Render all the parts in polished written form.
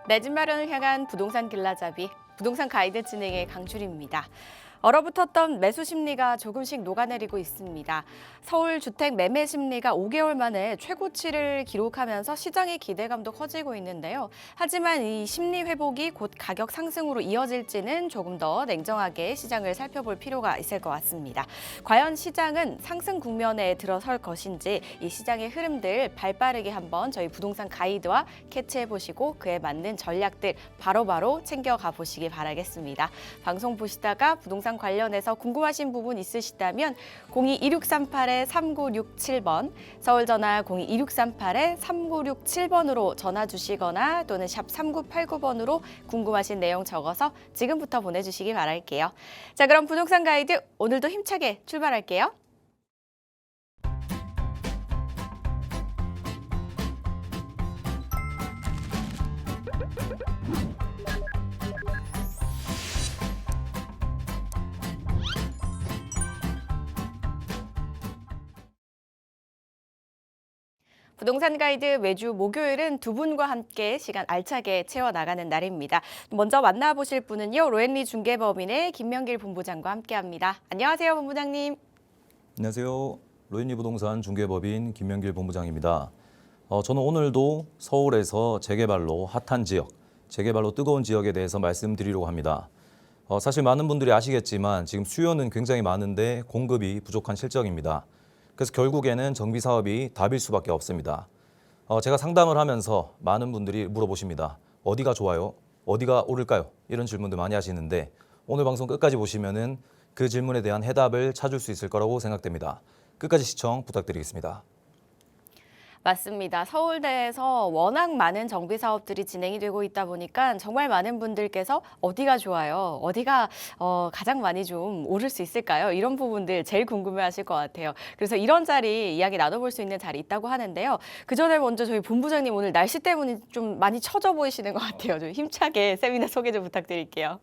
내 집 마련을 향한 부동산 길라잡이, 부동산 가이드 진행의 강주리입니다. 얼어붙었던 매수 심리가 조금씩 녹아내리고 있습니다. 서울 주택 매매 심리가 5개월 만에 최고치를 기록하면서 시장의 기대감도 커지고 있는데요. 하지만 이 심리 회복이 곧 가격 상승으로 이어질지는 조금 더 냉정하게 시장을 살펴볼 필요가 있을 것 같습니다. 과연 시장은 상승 국면에 들어설 것인지 이 시장의 흐름들 발빠르게 한번 저희 부동산 가이드와 캐치해 보시고 그에 맞는 전략들 바로바로 챙겨가 보시기 바라겠습니다. 방송 보시다가 부동산 관련해서 궁금하신 부분 있으시다면 02-2638-3967번, 서울 전화 02-2638-3967번으로 전화 주시거나 또는 샵 3989번으로 궁금하신 내용 적어서 지금부터 보내주시기 바랄게요. 자, 그럼 부동산 가이드 오늘도 힘차게 출발할게요. 부동산 가이드 매주 목요일은 두 분과 함께 시간 알차게 채워나가는 날입니다. 먼저 만나보실 분은요, 로엔리 중개법인의 김명길 본부장과 함께합니다. 안녕하세요, 본부장님. 안녕하세요. 로엔리 부동산 중개법인 김명길 본부장입니다. 저는 오늘도 서울에서 재개발로 핫한 지역, 재개발로 뜨거운 지역에 대해서 말씀드리려고 합니다. 사실 많은 분들이 아시겠지만 지금 수요는 굉장히 많은데 공급이 부족한 실정입니다. 그래서 결국에는 정비 사업이 답일 수밖에 없습니다. 제가 상담을 하면서 많은 분들이 물어보십니다. 어디가 좋아요? 어디가 오를까요? 이런 질문들 많이 하시는데 오늘 방송 끝까지 보시면은 그 질문에 대한 해답을 찾을 수 있을 거라고 생각됩니다. 끝까지 시청 부탁드리겠습니다. 맞습니다. 서울대에서 워낙 많은 정비 사업들이 진행이 되고 있다 보니까 정말 많은 분들께서 어디가 좋아요? 어디가 가장 많이 좀 오를 수 있을까요? 이런 부분들 제일 궁금해하실 것 같아요. 그래서 이런 자리 이야기 나눠볼 수 있는 자리 있다고 하는데요. 그 전에 먼저 저희 본부장님 오늘 날씨 때문에 좀 많이 처져 보이시는 것 같아요. 좀 힘차게 세미나 소개 좀 부탁드릴게요.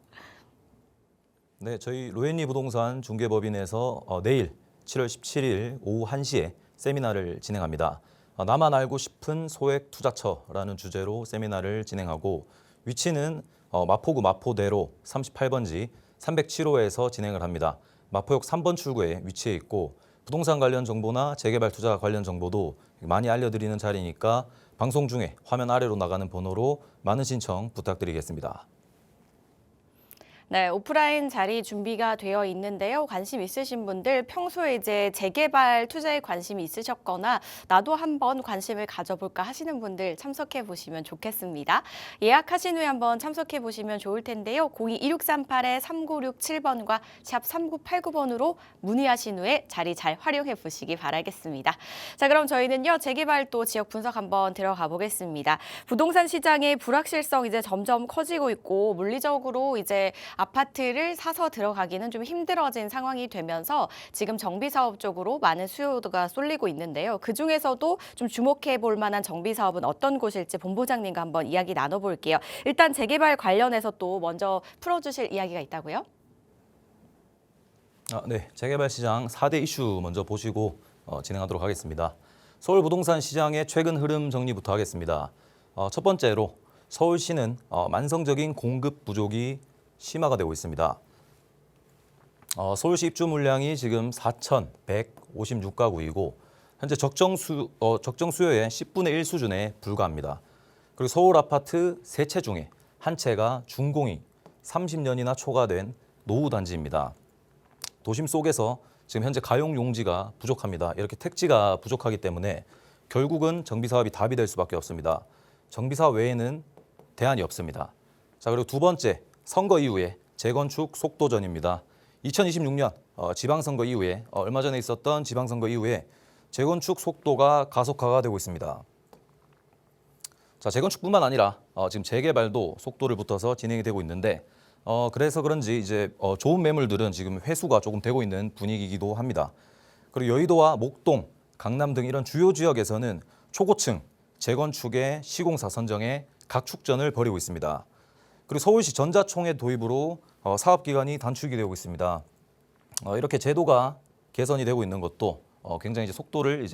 네, 저희 로엔리 부동산 중개법인에서 내일 7월 17일 오후 1시에 세미나를 진행합니다. 나만 알고 싶은 소액 투자처라는 주제로 세미나를 진행하고 위치는 마포구 마포대로 38번지 307호에서 진행을 합니다. 마포역 3번 출구에 위치해 있고 부동산 관련 정보나 재개발 투자 관련 정보도 많이 알려드리는 자리니까 방송 중에 화면 아래로 나가는 번호로 많은 신청 부탁드리겠습니다. 네, 오프라인 자리 준비가 되어 있는데요. 관심 있으신 분들 평소에 이제 재개발 투자에 관심이 있으셨거나 나도 한번 관심을 가져볼까 하시는 분들 참석해 보시면 좋겠습니다. 예약하신 후에 한번 참석해 보시면 좋을 텐데요. 02-2638-3967번과 샵 3989번으로 문의하신 후에 자리 잘 활용해 보시기 바라겠습니다. 자, 그럼 저희는요, 재개발 또 지역 분석 한번 들어가 보겠습니다. 부동산 시장의 불확실성 이제 점점 커지고 있고 물리적으로 이제 아파트를 사서 들어가기는 좀 힘들어진 상황이 되면서 지금 정비 사업 쪽으로 많은 수요가 쏠리고 있는데요. 그중에서도 좀 주목해 볼 만한 정비 사업은 어떤 곳일지 본부장님과 한번 이야기 나눠볼게요. 일단 재개발 관련해서 또 먼저 풀어주실 이야기가 있다고요? 네, 재개발 시장 4대 이슈 먼저 보시고 진행하도록 하겠습니다. 서울 부동산 시장의 최근 흐름 정리부터 하겠습니다. 첫 번째로 서울시는 만성적인 공급 부족이 심화가 되고 있습니다. 서울시 입주 물량이 지금 4,156가구이고 현재 적정 수요의 10분의 1 수준에 불과합니다. 그리고 서울 아파트 3채 중에 한 채가 준공이 30년이나 초과된 노후 단지입니다. 도심 속에서 지금 현재 가용 용지가 부족합니다. 이렇게 택지가 부족하기 때문에 결국은 정비 사업이 답이 될 수밖에 없습니다. 정비 사업 외에는 대안이 없습니다. 자, 그리고 두 번째, 선거 이후에 재건축 속도전입니다. 2026년 지방선거 이후에 얼마 전에 있었던 지방선거 이후에 재건축 속도가 가속화가 되고 있습니다. 자, 재건축뿐만 아니라 지금 재개발도 속도를 붙어서 진행이 되고 있는데 그래서 그런지 이제 좋은 매물들은 지금 회수가 조금 되고 있는 분위기이기도 합니다. 그리고 여의도와 목동, 강남 등 이런 주요 지역에서는 초고층 재건축의 시공사 선정에 각축전을 벌이고 있습니다. 그리고 서울시 전자총회 도입으로 사업 기간이 단축이 되고 있습니다. 이렇게 제도가 개선이 되고 있는 것도 굉장히 이제 속도를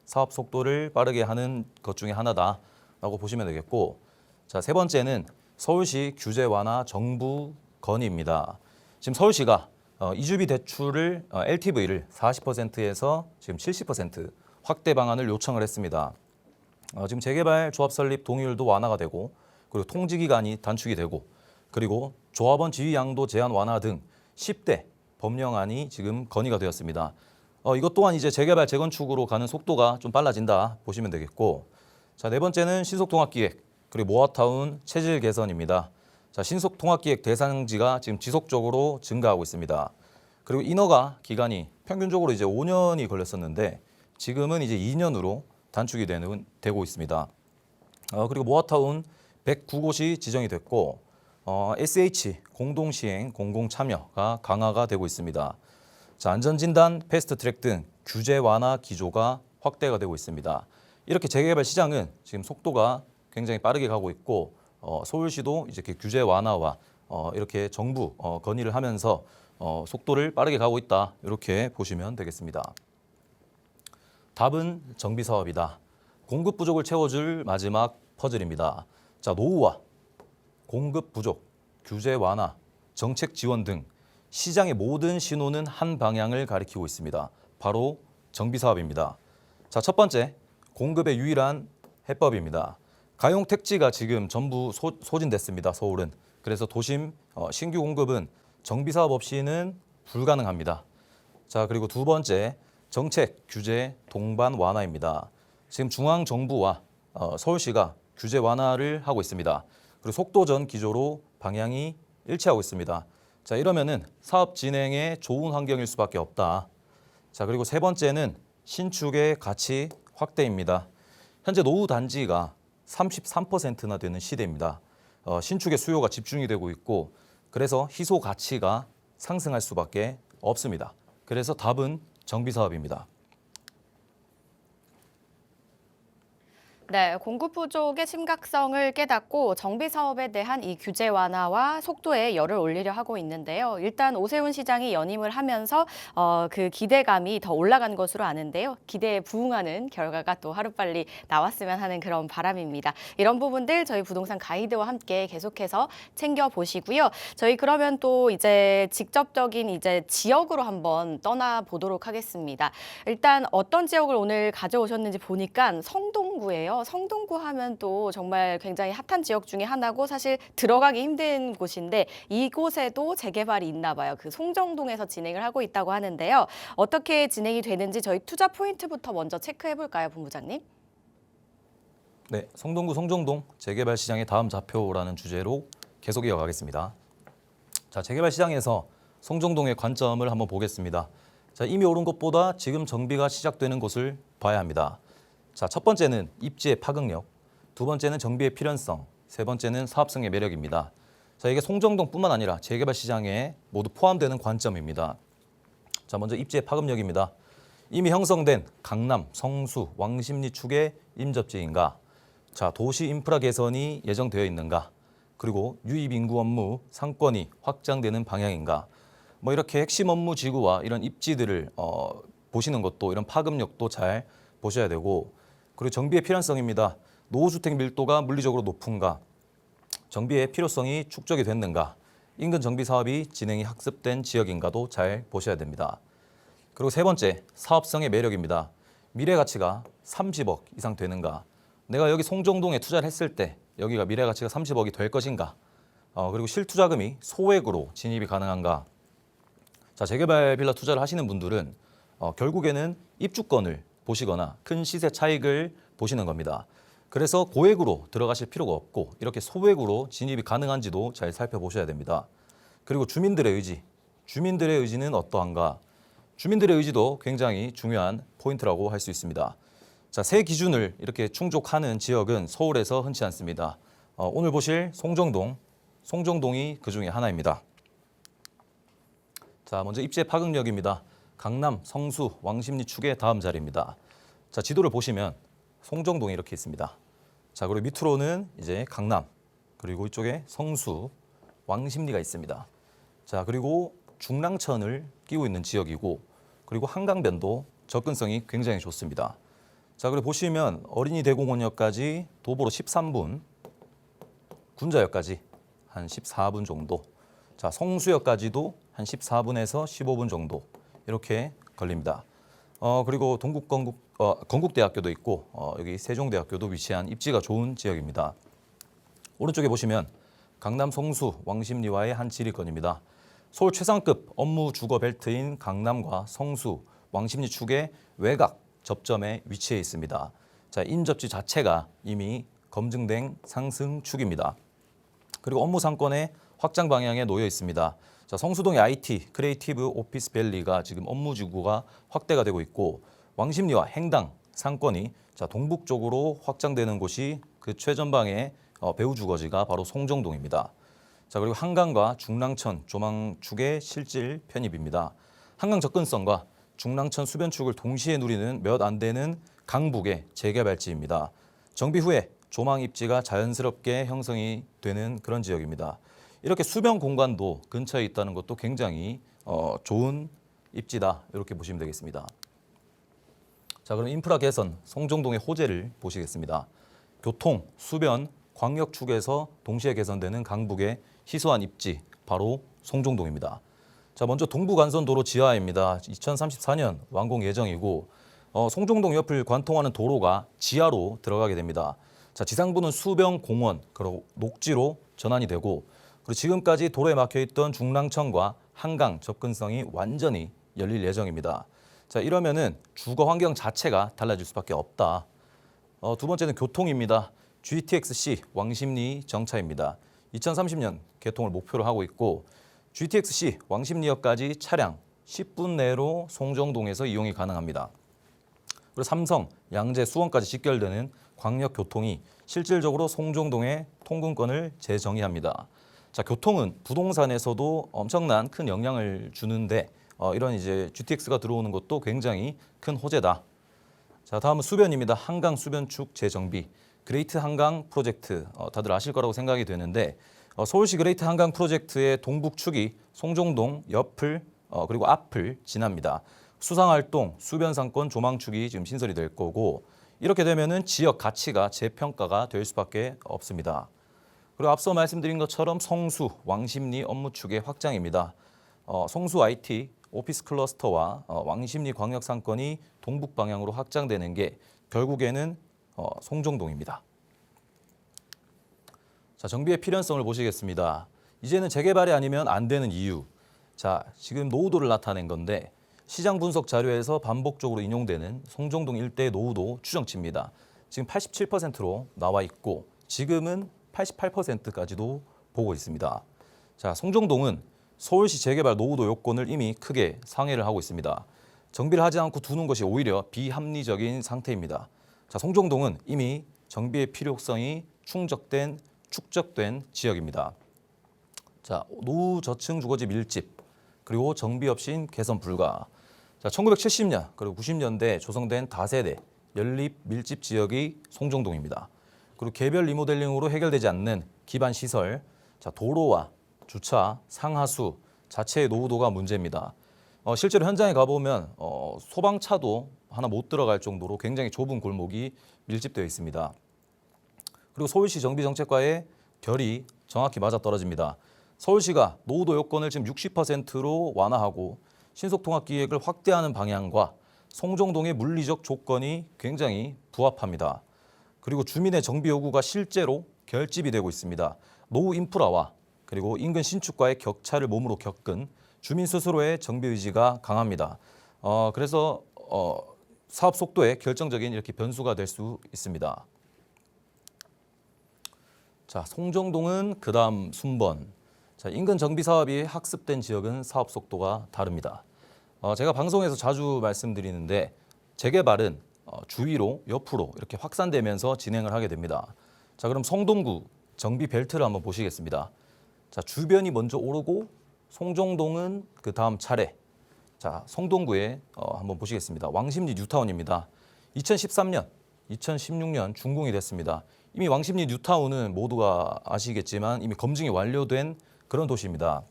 사업 속도를 빠르게 하는 것 중에 하나다라고 보시면 되겠고, 자, 세 번째는 서울시 규제 완화 정부 건의입니다. 지금 서울시가 이주비 대출을 LTV를 40%에서 지금 70% 확대 방안을 요청을 했습니다. 지금 재개발 조합 설립 동의율도 완화가 되고 그리고 통지 기간이 단축이 되고 그리고 조합원 지위 양도 제한 완화 등 10대 법령안이 지금 건의가 되었습니다. 이것 또한 이제 재개발 재건축으로 가는 속도가 좀 빨라진다 보시면 되겠고, 자, 네 번째는 신속통합기획 그리고 모아타운 체질 개선입니다. 자, 신속통합기획 대상지가 지금 지속적으로 증가하고 있습니다. 그리고 인허가 기간이 평균적으로 이제 5년이 걸렸었는데 지금은 이제 2년으로 단축이 되고 있습니다. 그리고 모아타운 109곳이 지정이 됐고 SH 공동시행 공공참여가 강화가 되고 있습니다. 자, 안전진단 패스트트랙 등 규제 완화 기조가 확대가 되고 있습니다. 이렇게 재개발 시장은 지금 속도가 굉장히 빠르게 가고 있고 서울시도 이제 이렇게 규제 완화와 이렇게 정부 건의를 하면서 속도를 빠르게 가고 있다 이렇게 보시면 되겠습니다. 답은 정비 사업이다. 공급 부족을 채워줄 마지막 퍼즐입니다. 자, 노후화, 공급 부족, 규제 완화, 정책 지원 등 시장의 모든 신호는 한 방향을 가리키고 있습니다. 바로 정비 사업입니다. 자, 첫 번째, 공급의 유일한 해법입니다. 가용 택지가 지금 전부 소진됐습니다. 서울은. 그래서 도심 신규 공급은 정비 사업 없이는 불가능합니다. 자, 그리고 두 번째, 정책, 규제, 동반 완화입니다. 지금 중앙 정부와 서울시가 규제 완화를 하고 있습니다. 그리고 속도전 기조로 방향이 일치하고 있습니다. 자, 이러면은 사업 진행에 좋은 환경일 수밖에 없다. 자, 그리고 세 번째는 신축의 가치 확대입니다. 현재 노후 단지가 33%나 되는 시대입니다. 신축의 수요가 집중이 되고 있고 그래서 희소 가치가 상승할 수밖에 없습니다. 그래서 답은 정비 사업입니다. 네, 공급 부족의 심각성을 깨닫고 정비 사업에 대한 이 규제 완화와 속도에 열을 올리려 하고 있는데요. 일단 오세훈 시장이 연임을 하면서 그 기대감이 더 올라간 것으로 아는데요. 기대에 부응하는 결과가 또 하루빨리 나왔으면 하는 그런 바람입니다. 이런 부분들 저희 부동산 가이드와 함께 계속해서 챙겨보시고요. 저희 그러면 또 이제 직접적인 이제 지역으로 한번 떠나보도록 하겠습니다. 일단 어떤 지역을 오늘 가져오셨는지 보니까 성동구예요. 성동구 하면 또 정말 굉장히 핫한 지역 중에 하나고 사실 들어가기 힘든 곳인데 이곳에도 재개발이 있나 봐요. 그 송정동에서 진행을 하고 있다고 하는데요. 어떻게 진행이 되는지 저희 투자 포인트부터 먼저 체크해 볼까요, 본부장님? 네, 성동구 송정동 재개발 시장의 다음 좌표라는 주제로 계속 이어가겠습니다. 자, 재개발 시장에서 송정동의 관점을 한번 보겠습니다. 자, 이미 오른 것보다 지금 정비가 시작되는 곳을 봐야 합니다. 자, 첫 번째는 입지의 파급력, 두 번째는 정비의 필연성, 세 번째는 사업성의 매력입니다. 자, 이게 송정동뿐만 아니라 재개발 시장에 모두 포함되는 관점입니다. 자, 먼저 입지의 파급력입니다. 이미 형성된 강남, 성수, 왕십리 축의 임접지인가, 자, 도시 인프라 개선이 예정되어 있는가, 그리고 유입 인구 업무 상권이 확장되는 방향인가, 뭐 이렇게 핵심 업무 지구와 이런 입지들을 보시는 것도 이런 파급력도 잘 보셔야 되고, 그리고 정비의 필연성입니다. 노후주택 밀도가 물리적으로 높은가, 정비의 필요성이 축적이 됐는가, 인근 정비 사업이 진행이 학습된 지역인가도 잘 보셔야 됩니다. 그리고 세 번째, 사업성의 매력입니다. 미래 가치가 30억 이상 되는가, 내가 여기 송정동에 투자를 했을 때 여기가 미래 가치가 30억이 될 것인가, 그리고 실투자금이 소액으로 진입이 가능한가. 자, 재개발 빌라 투자를 하시는 분들은 결국에는 입주권을 보시거나 큰 시세 차익을 보시는 겁니다. 그래서 고액으로 들어가실 필요가 없고 이렇게 소액으로 진입이 가능한지도 잘 살펴보셔야 됩니다. 그리고 주민들의 의지, 주민들의 의지는 어떠한가? 주민들의 의지도 굉장히 중요한 포인트라고 할 수 있습니다. 자, 세 기준을 이렇게 충족하는 지역은 서울에서 흔치 않습니다. 오늘 보실 송정동이 그 중에 하나입니다. 자, 먼저 입지의 파급력입니다. 강남, 성수, 왕십리 축의 다음 자리입니다. 자, 지도를 보시면 송정동이 이렇게 있습니다. 자, 그리고 밑으로는 이제 강남, 그리고 이쪽에 성수, 왕십리가 있습니다. 자, 그리고 중랑천을 끼고 있는 지역이고, 그리고 한강변도 접근성이 굉장히 좋습니다. 자, 그리고 보시면 어린이 대공원역까지 도보로 13분, 군자역까지 한 14분 정도. 자, 성수역까지도 한 14분에서 15분 정도 이렇게 걸립니다. 그리고 건국대학교도 있고 여기 세종대학교도 위치한 입지가 좋은 지역입니다. 오른쪽에 보시면 강남 성수 왕십리와의 한 지리권입니다. 서울 최상급 업무 주거 벨트인 강남과 성수, 왕십리 축의 외곽 접점에 위치해 있습니다. 자, 인접지 자체가 이미 검증된 상승축입니다. 그리고 업무 상권의 확장 방향에 놓여 있습니다. 자, 성수동의 IT, 크리에이티브 오피스 밸리가 지금 업무 지구가 확대가 되고 있고 왕십리와 행당 상권이 동북 쪽으로 확장되는 곳이 그 최전방의 배후 주거지가 바로 송정동입니다. 자, 그리고 한강과 중랑천 조망축의 실질 편입입니다. 한강 접근성과 중랑천 수변축을 동시에 누리는 몇 안 되는 강북의 재개발지입니다. 정비 후에 조망 입지가 자연스럽게 형성이 되는 그런 지역입니다. 이렇게 수변 공간도 근처에 있다는 것도 굉장히 좋은 입지다 이렇게 보시면 되겠습니다. 자, 그럼 인프라 개선, 송정동의 호재를 보시겠습니다. 교통, 수변, 광역 축에서 동시에 개선되는 강북의 희소한 입지, 바로 송정동입니다. 자, 먼저 동부간선도로 지하입니다. 2034년 완공 예정이고 송정동 옆을 관통하는 도로가 지하로 들어가게 됩니다. 자, 지상부는 수변, 공원, 그리고 녹지로 전환이 되고 그리고 지금까지 도로에 막혀있던 중랑천과 한강 접근성이 완전히 열릴 예정입니다. 자, 이러면은 주거 환경 자체가 달라질 수밖에 없다. 두 번째는 교통입니다. GTX-C 왕십리 정차입니다. 2030년 개통을 목표로 하고 있고 GTX-C 왕십리역까지 차량 10분 내로 송정동에서 이용이 가능합니다. 그리고 삼성, 양재, 수원까지 직결되는 광역 교통이 실질적으로 송정동의 통근권을 재정의합니다. 자, 교통은 부동산에서도 엄청난 큰 영향을 주는데 이런 이제 GTX가 들어오는 것도 굉장히 큰 호재다. 자, 다음은 수변입니다. 한강 수변축 재정비. 그레이트 한강 프로젝트 다들 아실 거라고 생각이 되는데 서울시 그레이트 한강 프로젝트의 동북축이 송정동 옆을 그리고 앞을 지납니다. 수상활동, 수변상권 조망축이 지금 신설이 될 거고 이렇게 되면은 지역 가치가 재평가가 될 수밖에 없습니다. 그리고 앞서 말씀드린 것처럼 성수, 왕십리 업무축의 확장입니다. 성수 IT, 오피스 클러스터와 왕십리 광역 상권이 동북 방향으로 확장되는 게 결국에는 송정동입니다. 자, 정비의 필연성을 보시겠습니다. 이제는 재개발이 아니면 안 되는 이유. 자, 지금 노후도를 나타낸 건데 시장 분석 자료에서 반복적으로 인용되는 송정동 일대의 노후도 추정치입니다. 지금 87%로 나와 있고 지금은 88%까지도 보고 있습니다. 자, 송정동은 서울시 재개발 노후도 요건을 이미 크게 상회를 하고 있습니다. 정비를 하지 않고 두는 것이 오히려 비합리적인 상태입니다. 자, 송정동은 이미 정비의 필요성이 축적된 지역입니다. 자, 노후 저층 주거지 밀집 그리고 정비 없인 개선 불가. 자, 1970년 그리고 90년대 조성된 다세대 연립 밀집 지역이 송정동입니다. 그리고 개별 리모델링으로 해결되지 않는 기반 시설, 자, 도로와 주차, 상하수 자체의 노후도가 문제입니다. 실제로 현장에 가보면 소방차도 하나 못 들어갈 정도로 굉장히 좁은 골목이 밀집되어 있습니다. 그리고 서울시 정비정책과의 결이 정확히 맞아떨어집니다. 서울시가 노후도 요건을 지금 60%로 완화하고 신속통합기획을 확대하는 방향과 송정동의 물리적 조건이 굉장히 부합합니다. 그리고 주민의 정비 요구가 실제로 결집이 되고 있습니다. 노후 인프라와 그리고 인근 신축과의 격차를 몸으로 겪은 주민 스스로의 정비 의지가 강합니다. 그래서 사업 속도에 결정적인 이렇게 변수가 될 수 있습니다. 자, 송정동은 그다음 순번. 자, 인근 정비 사업이 학습된 지역은 사업 속도가 다릅니다. 제가 방송에서 자주 말씀드리는데 재개발은 주위로 옆으로 이렇게 확산되면서 진행을 하게 됩니다. 자, 그럼 성동구 정비 벨트를 한번 보시겠습니다. 자, 주변이 먼저 오르고 송정동은 그 다음 차례. 자, 성동구에 한번 보시겠습니다. 왕십리 뉴타운입니다. 2013년, 2016년 준공이 됐습니다. 이미 왕십리 뉴타운은 모두가 아시겠지만 이미 검증이 완료된 그런 도시입니다.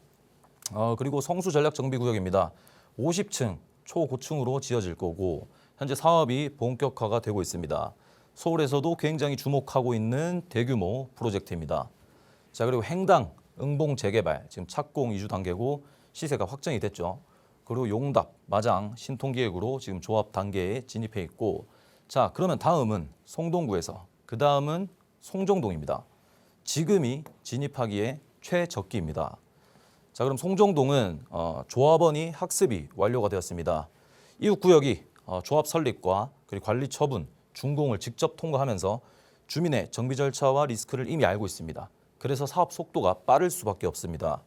그리고 성수 전략 정비구역입니다. 50층 초고층으로 지어질 거고 현재 사업이 본격화가 되고 있습니다. 서울에서도 굉장히 주목하고 있는 대규모 프로젝트입니다. 자, 그리고 행당, 응봉 재개발 지금 착공 이주 단계고 시세가 확정이 됐죠. 그리고 용답, 마장, 신통기획으로 지금 조합 단계에 진입해 있고, 자, 그러면 다음은 송동구에서 그 다음은 송정동입니다. 지금이 진입하기에 최적기입니다. 자, 그럼 송정동은 조합원이 학습이 완료가 되었습니다. 이웃 구역이 조합 설립과 그리고 관리 처분, 준공을 직접 통과하면서 주민의 정비 절차와 리스크를 이미 알고 있습니다. 그래서 사업 속도가 빠를 수밖에 없습니다.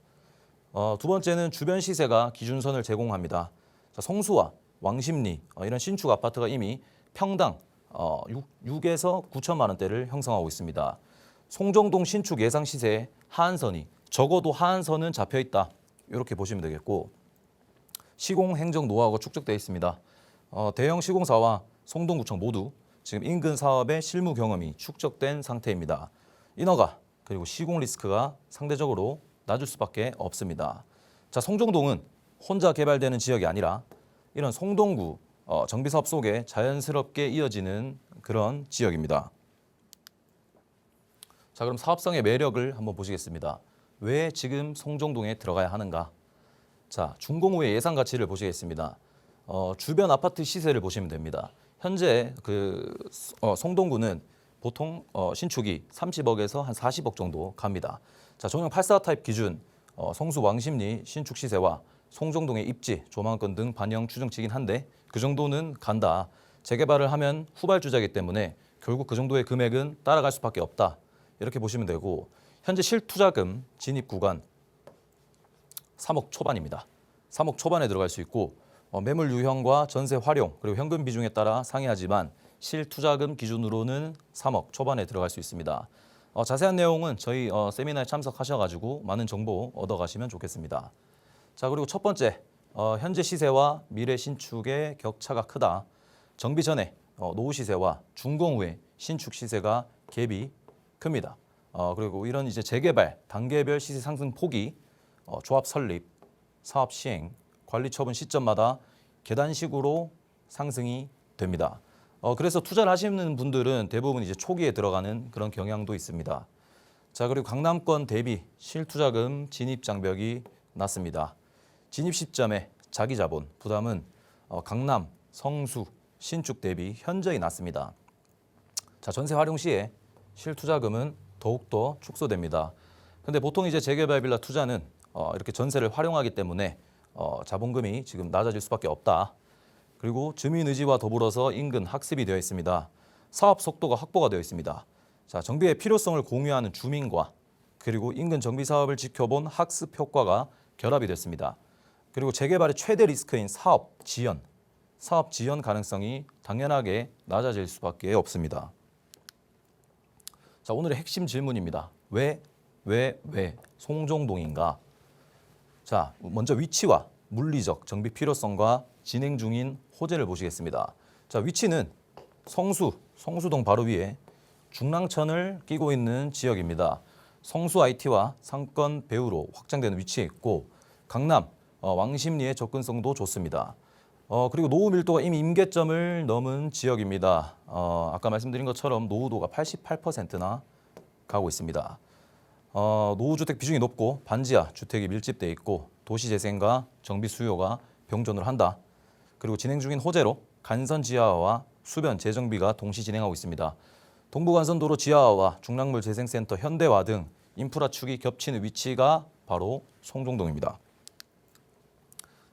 두 번째는 주변 시세가 기준선을 제공합니다. 자, 성수와 왕십리 이런 신축 아파트가 이미 평당 6에서 9천만 원대를 형성하고 있습니다. 송정동 신축 예상 시세 하한선이 적어도 하한선은 잡혀 있다. 이렇게 보시면 되겠고, 시공 행정 노하우가 축적되어 있습니다. 대형 시공사와 송동구청 모두 지금 인근 사업의 실무 경험이 축적된 상태입니다. 인허가 그리고 시공 리스크가 상대적으로 낮을 수밖에 없습니다. 자, 송정동은 혼자 개발되는 지역이 아니라 이런 송동구 정비사업 속에 자연스럽게 이어지는 그런 지역입니다. 자, 그럼 사업성의 매력을 한번 보시겠습니다. 왜 지금 송정동에 들어가야 하는가? 자, 준공 후의 예상 가치를 보시겠습니다. 주변 아파트 시세를 보시면 됩니다. 현재 송동구는 보통 신축이 30억에서 한 40억 정도 갑니다. 자, 전용 84 타입 기준 성수 왕십리 신축 시세와 송정동의 입지, 조망권 등 반영 추정치긴 한데 그 정도는 간다. 재개발을 하면 후발주자이기 때문에 결국 그 정도의 금액은 따라갈 수밖에 없다. 이렇게 보시면 되고, 현재 실투자금 진입 구간 3억 초반입니다. 3억 초반에 들어갈 수 있고, 매물 유형과 전세 활용 그리고 현금 비중에 따라 상이하지만 실투자금 기준으로는 3억 초반에 들어갈 수 있습니다. 자세한 내용은 저희 세미나에 참석하셔가지고 많은 정보 얻어가시면 좋겠습니다. 자, 그리고 첫 번째, 현재 시세와 미래 신축의 격차가 크다. 정비 전에 노후 시세와 준공 후에 신축 시세가 갭이 큽니다. 그리고 이런 이제 재개발 단계별 시세 상승 폭이 조합 설립, 사업 시행, 관리 처분 시점마다 계단식으로 상승이 됩니다. 그래서 투자를 하시는 분들은 대부분 이제 초기에 들어가는 그런 경향도 있습니다. 자, 그리고 강남권 대비 실투자금 진입 장벽이 낮습니다. 진입 시점에 자기 자본 부담은 강남, 성수, 신축 대비 현저히 낮습니다. 자, 전세 활용 시에 실투자금은 더욱더 축소됩니다. 근데 보통 이제 재개발 빌라 투자는 이렇게 전세를 활용하기 때문에 자본금이 지금 낮아질 수밖에 없다. 그리고 주민 의지와 더불어서 인근 학습이 되어 있습니다. 사업 속도가 확보가 되어 있습니다. 자, 정비의 필요성을 공유하는 주민과 그리고 인근 정비 사업을 지켜본 학습 효과가 결합이 됐습니다. 그리고 재개발의 최대 리스크인 사업 지연 가능성이 당연하게 낮아질 수밖에 없습니다. 자, 오늘의 핵심 질문입니다. 왜 송정동인가? 자, 먼저 위치와 물리적 정비 필요성과 진행 중인 호재를 보시겠습니다. 자, 위치는 성수동 바로 위에 중랑천을 끼고 있는 지역입니다. 성수 IT와 상권 배후로 확장되는 위치에 있고, 강남 왕십리의 접근성도 좋습니다. 그리고 노후 밀도가 이미 임계점을 넘은 지역입니다. 아까 말씀드린 것처럼 노후도가 88%나 가고 있습니다. 노후주택 비중이 높고 반지하 주택이 밀집돼 있고 도시재생과 정비 수요가 병존을 한다. 그리고 진행 중인 호재로 간선 지하화와 수변 재정비가 동시 진행하고 있습니다. 동부간선도로 지하화와 중랑물 재생센터 현대화 등 인프라 축이 겹치는 위치가 바로 송정동입니다.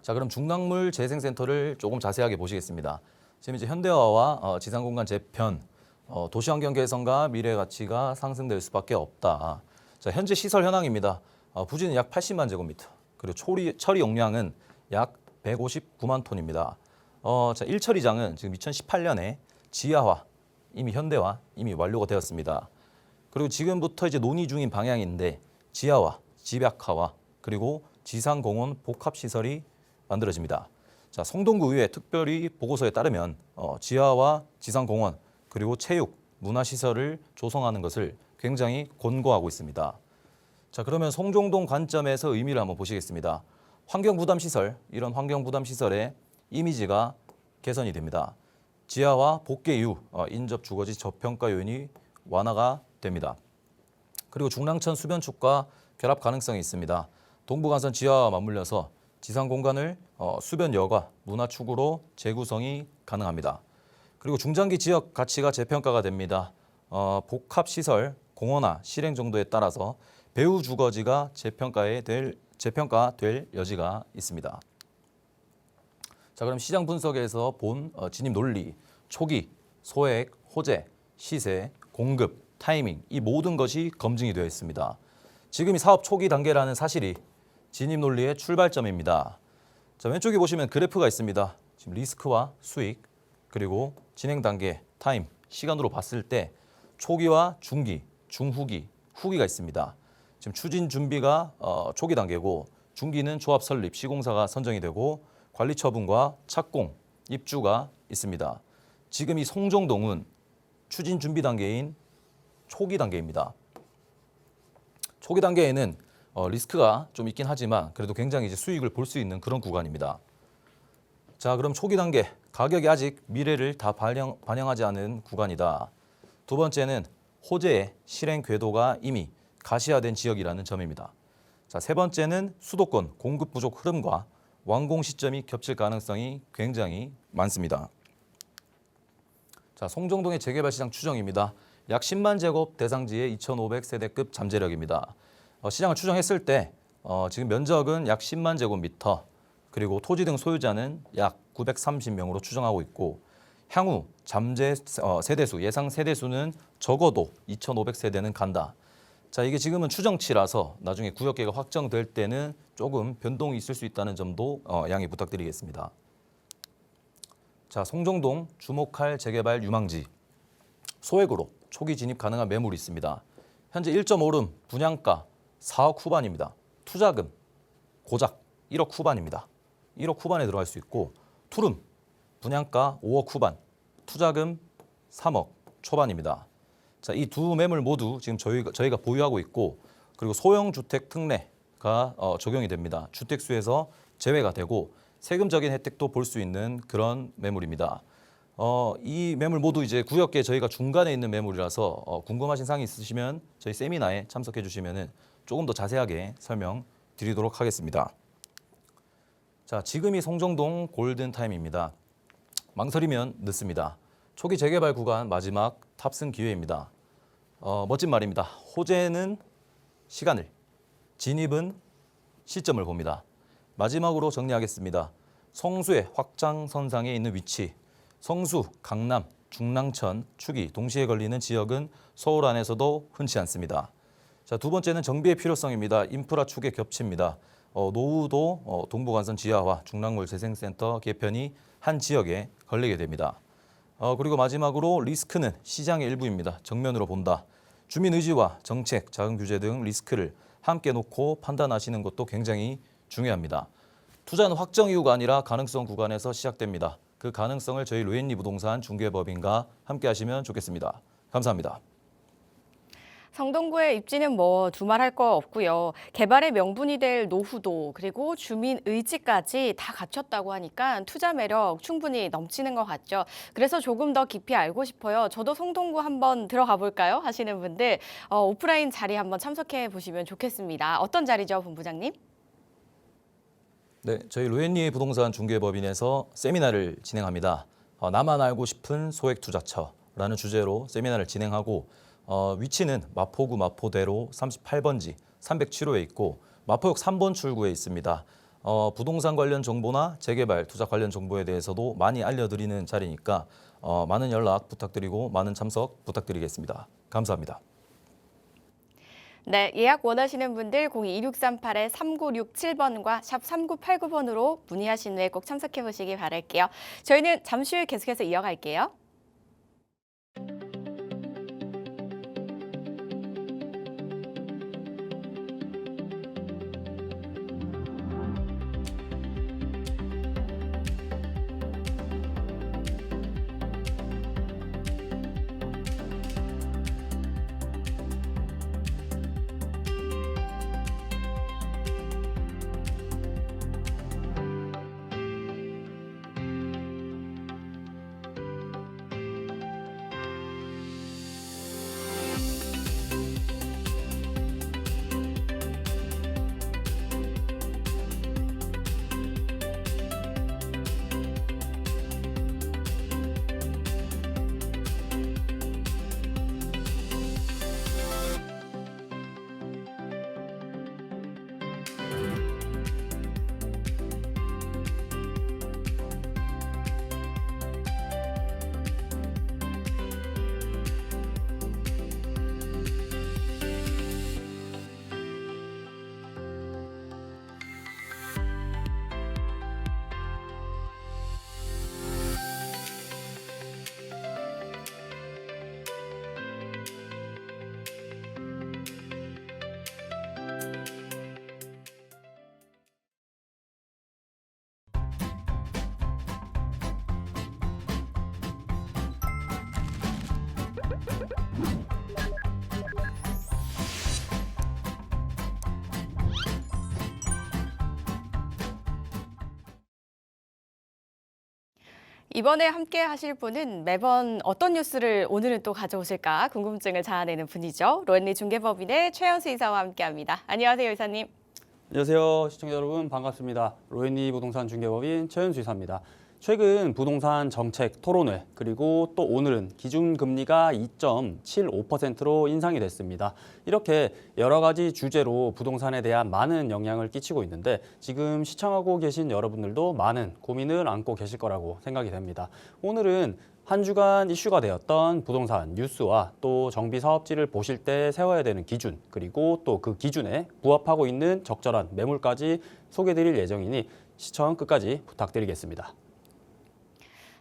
자, 그럼 중랑물 재생센터를 조금 자세하게 보시겠습니다. 지금 이제 현대화와 지상공간 재편, 도시환경 개선과 미래 가치가 상승될 수밖에 없다. 자, 현재 시설 현황입니다. 부지는 약 80만 제곱미터, 그리고 처리 용량은 약 159만 톤입니다. 자, 1처리장은 지금 2018년에 지하화, 이미 현대화 이미 완료가 되었습니다. 그리고 지금부터 이제 논의 중인 방향인데 지하화, 집약화와 그리고 지상공원 복합시설이 만들어집니다. 자, 송동구의회 특별히 보고서에 따르면 지하와 지상공원 그리고 체육, 문화시설을 조성하는 것을 굉장히 권고하고 있습니다. 자, 그러면 송정동 관점에서 의미를 한번 보시겠습니다. 환경부담시설, 이런 환경부담시설의 이미지가 개선이 됩니다. 지하와 복개 이후 인접 주거지 저평가 요인이 완화가 됩니다. 그리고 중랑천 수변축과 결합 가능성이 있습니다. 동부간선 지하와 맞물려서 지상 공간을 수변여가 문화축으로 재구성이 가능합니다. 그리고 중장기 지역 가치가 재평가가 됩니다. 복합시설, 공원화 실행 정도에 따라서 배후 주거지가 재평가될 여지가 있습니다. 자, 그럼 시장 분석에서 본 진입 논리, 초기, 소액, 호재, 시세, 공급, 타이밍 이 모든 것이 검증이 되어 있습니다. 지금이 사업 초기 단계라는 사실이 진입 논리의 출발점입니다. 자, 왼쪽에 보시면 그래프가 있습니다. 지금 리스크와 수익, 그리고 진행 단계, 타임, 시간으로 봤을 때 초기와 중기, 중후기, 후기가 있습니다. 지금 추진 준비가 초기 단계고 중기는 조합 설립, 시공사가 선정이 되고 관리 처분과 착공, 입주가 있습니다. 지금 이 송정동은 추진 준비 단계인 초기 단계입니다. 초기 단계에는 리스크가 좀 있긴 하지만 그래도 굉장히 이제 수익을 볼 수 있는 그런 구간입니다. 자, 그럼 초기 단계 가격이 아직 미래를 다 반영하지 않은 구간이다. 두 번째는 호재의 실행 궤도가 이미 가시화된 지역이라는 점입니다. 자, 세 번째는 수도권 공급 부족 흐름과 완공 시점이 겹칠 가능성이 굉장히 많습니다. 자, 송정동의 재개발 시장 추정입니다. 약 10만 제곱 대상지의 2,500세대급 잠재력입니다. 시장을 추정했을 때 지금 면적은 약 10만 제곱미터, 그리고 토지 등 소유자는 약 930명으로 추정하고 있고 향후 잠재 세대수, 예상 세대수는 적어도 2,500세대는 간다. 자, 이게 지금은 추정치라서 나중에 구역계가 확정될 때는 조금 변동이 있을 수 있다는 점도 양해 부탁드리겠습니다. 자, 송정동 주목할 재개발 유망지. 소액으로 초기 진입 가능한 매물이 있습니다. 현재 1.5룸 분양가 4억 후반입니다. 투자금 고작 1억 후반입니다. 1억 후반에 들어갈 수 있고 투룸 분양가 5억 후반, 투자금 3억 초반입니다. 자, 이 두 매물 모두 지금 저희가 보유하고 있고 그리고 소형 주택 특례가 적용이 됩니다. 주택수에서 제외가 되고 세금적인 혜택도 볼 수 있는 그런 매물입니다. 이 매물 모두 이제 구역계 저희가 중간에 있는 매물이라서 궁금하신 사항이 있으시면 저희 세미나에 참석해 주시면은 조금 더 자세하게 설명드리도록 하겠습니다. 자, 지금이 송정동 골든 타임입니다. 망설이면 늦습니다. 초기 재개발 구간 마지막 탑승 기회입니다. 멋진 말입니다. 호재는 시간을, 진입은 시점을 봅니다. 마지막으로 정리하겠습니다. 성수의 확장선상에 있는 위치, 성수, 강남, 중랑천, 축이 동시에 걸리는 지역은 서울 안에서도 흔치 않습니다. 자, 두 번째는 정비의 필요성입니다. 인프라 축의 겹치입니다. 노후도 동부간선 지하와 중랑몰 재생센터 개편이 한 지역에 걸리게 됩니다. 그리고 마지막으로 리스크는 시장의 일부입니다. 정면으로 본다. 주민 의지와 정책, 자금 규제 등 리스크를 함께 놓고 판단하시는 것도 굉장히 중요합니다. 투자는 확정 이유가 아니라 가능성 구간에서 시작됩니다. 그 가능성을 저희 로엔리 부동산 중개법인과 함께 하시면 좋겠습니다. 감사합니다. 성동구의 입지는 뭐 두말할 거 없고요. 개발의 명분이 될 노후도 그리고 주민 의지까지 다 갖췄다고 하니까 투자 매력 충분히 넘치는 것 같죠. 그래서 조금 더 깊이 알고 싶어요. 저도 성동구 한번 들어가 볼까요? 하시는 분들 오프라인 자리 한번 참석해 보시면 좋겠습니다. 어떤 자리죠, 본부장님? 네, 저희 로엔리 부동산 중개법인에서 세미나를 진행합니다. 나만 알고 싶은 소액 투자처라는 주제로 세미나를 진행하고 위치는 마포구 마포대로 38번지 307호에 있고 마포역 3번 출구에 있습니다. 부동산 관련 정보나 재개발, 투자 관련 정보에 대해서도 많이 알려드리는 자리니까 많은 연락 부탁드리고 많은 참석 부탁드리겠습니다. 감사합니다. 네, 예약 원하시는 분들 02-2638-3967번과 샵 3989번으로 문의하신 후에 꼭 참석해 보시기 바랄게요. 저희는 잠시 후 계속해서 이어갈게요. 이번에 함께 하실 분은 매번 어떤 뉴스를 오늘은 또 가져오실까 궁금증을 자아내는 분이죠. 로엔리 중개법인의 최현수 이사와 함께합니다. 안녕하세요, 이사님. 안녕하세요. 시청자 여러분 반갑습니다. 로엔리 부동산 중개법인 최현수 이사입니다. 최근 부동산 정책 토론회 그리고 또 오늘은 기준금리가 2.75%로 인상이 됐습니다. 이렇게 여러 가지 주제로 부동산에 대한 많은 영향을 끼치고 있는데 지금 시청하고 계신 여러분들도 많은 고민을 안고 계실 거라고 생각이 됩니다. 오늘은 한 주간 이슈가 되었던 부동산 뉴스와 또 정비 사업지를 보실 때 세워야 되는 기준 그리고 또 그 기준에 부합하고 있는 적절한 매물까지 소개드릴 예정이니 시청 끝까지 부탁드리겠습니다.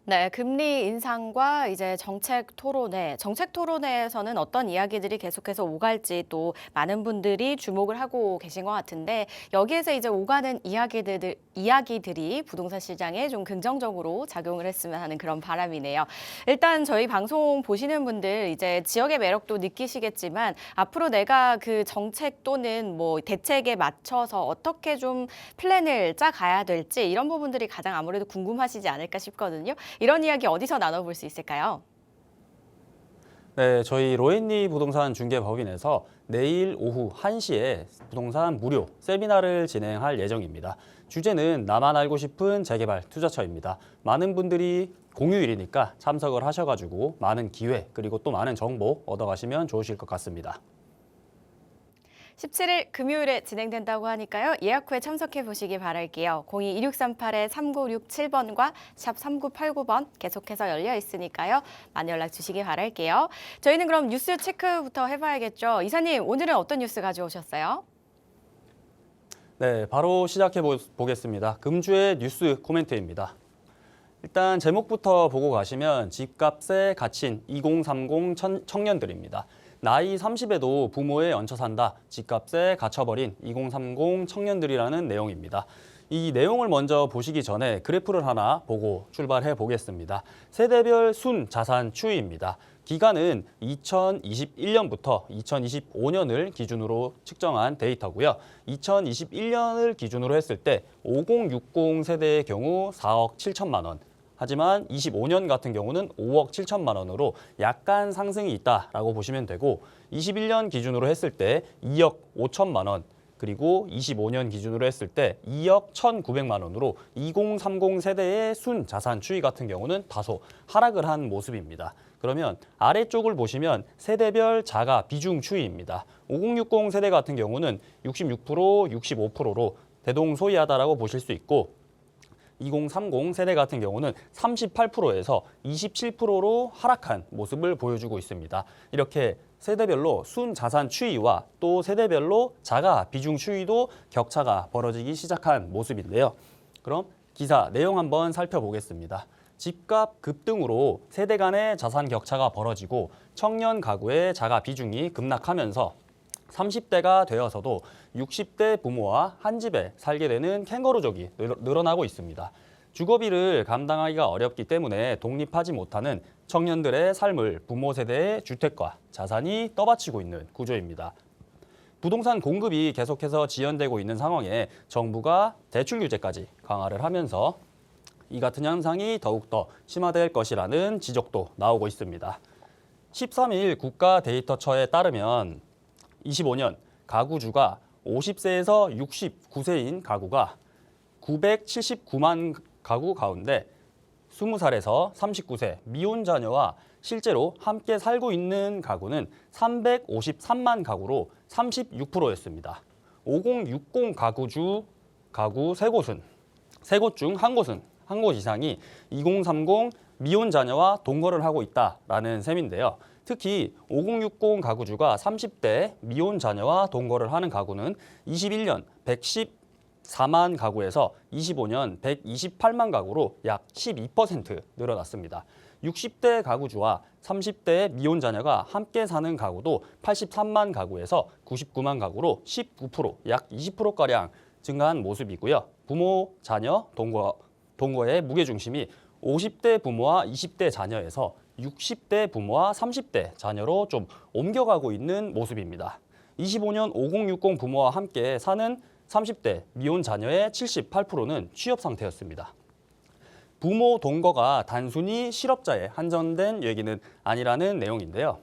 네, 금리 인상과 이제 정책 토론회에서는 어떤 이야기들이 계속해서 오갈지 또 많은 분들이 주목을 하고 계신 것 같은데 여기에서 이제 오가는 이야기들이 부동산 시장에 좀 긍정적으로 작용을 했으면 하는 그런 바람이네요. 일단 저희 방송 보시는 분들 이제 지역의 매력도 느끼시겠지만 앞으로 내가 그 정책 또는 뭐 대책에 맞춰서 어떻게 좀 플랜을 짜 가야 될지 이런 부분들이 가장 아무래도 궁금하시지 않을까 싶거든요. 이런 이야기 어디서 나눠볼 수 있을까요? 네, 저희 로엔리 부동산 중개법인에서 내일 오후 1시에 부동산 무료 세미나를 진행할 예정입니다. 주제는 나만 알고 싶은 재개발 투자처입니다. 많은 분들이 공휴일이니까 참석을 하셔가지고 많은 기회 그리고 또 많은 정보 얻어가시면 좋으실 것 같습니다. 17일 금요일에 진행된다고 하니까요. 예약 후에 참석해 보시기 바랄게요. 02-2638-3967번과 샵 3989번 계속해서 열려 있으니까요. 많이 연락 주시기 바랄게요. 저희는 그럼 뉴스 체크부터 해봐야겠죠. 이사님, 오늘은 어떤 뉴스 가져오셨어요? 네, 바로 시작해 보겠습니다. 금주의 뉴스 코멘트입니다. 일단 제목부터 보고 가시면 집값에 갇힌 2030 청년들입니다. 나이 30에도 부모에 얹혀 산다, 집값에 갇혀버린 2030 청년들이라는 내용입니다. 이 내용을 먼저 보시기 전에 그래프를 하나 보고 출발해 보겠습니다. 세대별 순 자산 추이입니다. 기간은 2021년부터 2025년을 기준으로 측정한 데이터고요. 2021년을 기준으로 했을 때 5060 세대의 경우 4억 7천만 원, 하지만 25년 같은 경우는 5억 7천만 원으로 약간 상승이 있다라고 보시면 되고 21년 기준으로 했을 때 2억 5천만 원, 그리고 25년 기준으로 했을 때 2억 1,900만 원으로 2030 세대의 순 자산 추이 같은 경우는 다소 하락을 한 모습입니다. 그러면 아래쪽을 보시면 세대별 자가 비중 추이입니다. 5060 세대 같은 경우는 66%, 65%로 대동소이하다라고 보실 수 있고 2030 세대 같은 경우는 38%에서 27%로 하락한 모습을 보여주고 있습니다. 이렇게 세대별로 순 자산 추이와 또 세대별로 자가 비중 추이도 격차가 벌어지기 시작한 모습인데요. 그럼 기사 내용 한번 살펴보겠습니다. 집값 급등으로 세대 간의 자산 격차가 벌어지고 청년 가구의 자가 비중이 급락하면서 30대가 되어서도 60대 부모와 한 집에 살게 되는 캥거루족이 늘어나고 있습니다. 주거비를 감당하기가 어렵기 때문에 독립하지 못하는 청년들의 삶을 부모 세대의 주택과 자산이 떠받치고 있는 구조입니다. 부동산 공급이 계속해서 지연되고 있는 상황에 정부가 대출 규제까지 강화를 하면서 이 같은 현상이 더욱더 심화될 것이라는 지적도 나오고 있습니다. 13일 국가데이터처에 따르면 25년 가구주가 50세에서 69세인 가구가 979만 가구 가운데 20살에서 39세 미혼 자녀와 실제로 함께 살고 있는 가구는 353만 가구로 36%였습니다. 5060 가구 세 곳 중 한 곳 이상이 2030 미혼 자녀와 동거를 하고 있다라는 셈인데요. 특히 5060 가구주가 30대 미혼 자녀와 동거를 하는 가구는 21년 114만 가구에서 25년 128만 가구로 약 12% 늘어났습니다. 60대 가구주와 30대 미혼 자녀가 함께 사는 가구도 83만 가구에서 99만 가구로 19%, 약 20%가량 증가한 모습이고요. 부모, 자녀, 동거의 무게중심이 50대 부모와 20대 자녀에서 60대 부모와 30대 자녀로 좀 옮겨가고 있는 모습입니다. 25년 5060 부모와 함께 사는 30대 미혼 자녀의 78%는 취업 상태였습니다. 부모 동거가 단순히 실업자에 한정된 얘기는 아니라는 내용인데요.